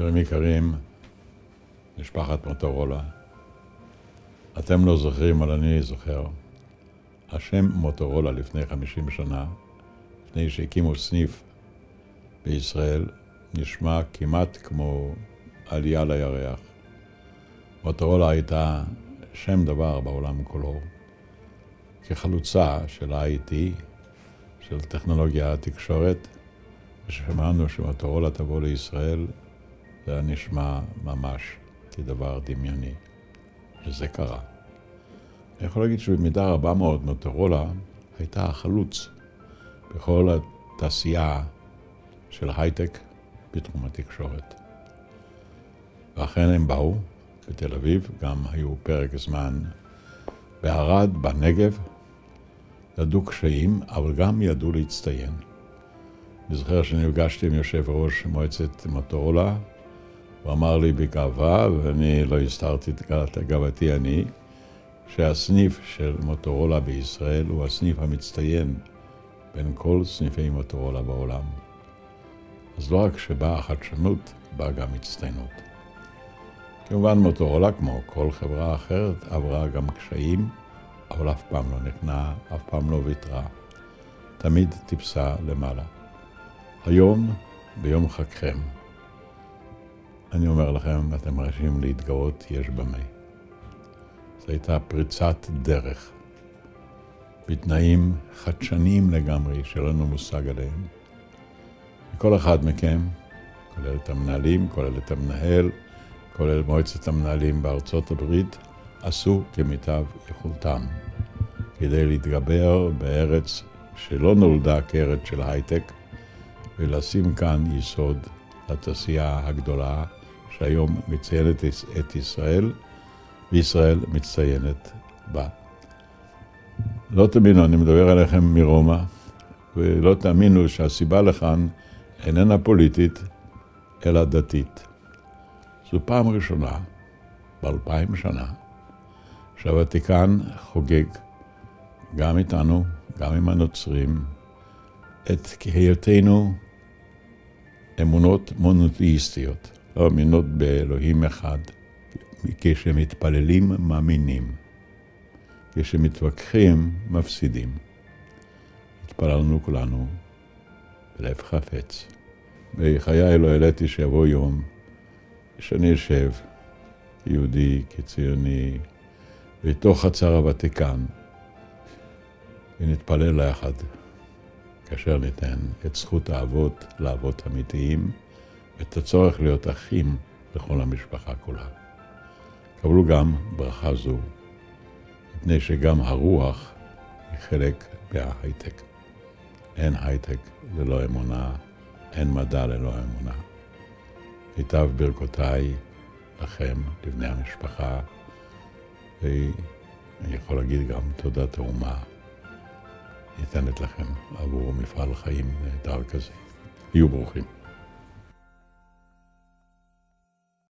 חברים יקרים, משפחת מוטורולה, אתם לא זוכרים, אבל אני זוכר. השם מוטורולה לפני 50 שנה, לפני שהקימו סניף בישראל, נשמע כמעט כמו עלייה לירח. מוטורולה הייתה שם דבר בעולם כולו, כחלוצה של ה-IT, של טכנולוגיה התקשורת, ושמענו שמוטורולה תבוא לישראל, זה היה נשמע ממש כדבר דמיוני, וזה קרה. אני יכול להגיד שבמידה רבה מאוד מוטורולה הייתה החלוץ בכל התעשייה של הייטק בתחום התקשורת. ואכן הם באו בתל אביב, גם היו פרק זמן בערד, בנגב, ידעו קשיים, אבל גם ידעו להצטיין. אני זוכר שנפגשתי עם יושב ראש מועצת מוטורולה, הוא אמר לי בגאווה, ואני לא הסתרתי את גאוותי אני, שהסניף של מוטורולה בישראל הוא הסניף המצטיין בין כל סניפי מוטורולה בעולם. אז לא רק שבאה החדשנות, באה גם הצטיינות. כמובן מוטורולה, כמו כל חברה אחרת, עברה גם קשיים, אבל אף פעם לא נכנעה, אף פעם לא ויתרה. תמיד טיפסה למעלה. היום, ביום חגכם, אני אומר לכם, אתם רשאים להתגאות, יש במה. זו הייתה פריצת דרך, בתנאים חדשניים לגמרי, שאין לנו מושג עליהם. וכל אחד מכם, כולל את המנהלים, כולל את המנהל, כולל מועצת המנהלים בארצות הברית, עשו כמיטב יכולתם, כדי להתגבר בארץ שלא נולדה כארץ של הייטק, ולשים כאן יסוד לתעשייה הגדולה, שהיום מציינת את ישראל, וישראל מצטיינת בה. לא תאמינו, אני מדבר עליכם מרומא, ולא תאמינו שהסיבה לכאן איננה פוליטית, אלא דתית. זו פעם ראשונה, ב-2000 שנה, שהוותיקן חוגג גם איתנו, גם עם הנוצרים, את היותנו אמונות מונותאיסטיות, לא מאמינות באלוהים אחד, כשמתפללים מאמינים, כשמתווכחים מפסידים. התפללנו כולנו בלב חפץ. בחיי לא העליתי שיבוא יום שאני אשב כיהודי, כציוני, בתוך חצר הוותיקן, ונתפלל ליחד, כאשר ניתן את זכות האבות לאבות אמיתיים, ואת הצורך להיות אחים לכל המשפחה כולה. קבלו גם ברכה זו, מפני שגם הרוח היא חלק מההייטק. אין הייטק ללא אמונה, אין מדע ללא אמונה. היטב ברכותיי לכם, לבני המשפחה, ואני יכול להגיד גם תודת האומה ניתנת לכם עבור מפעל חיים נהדר כזה. היו ברוכים.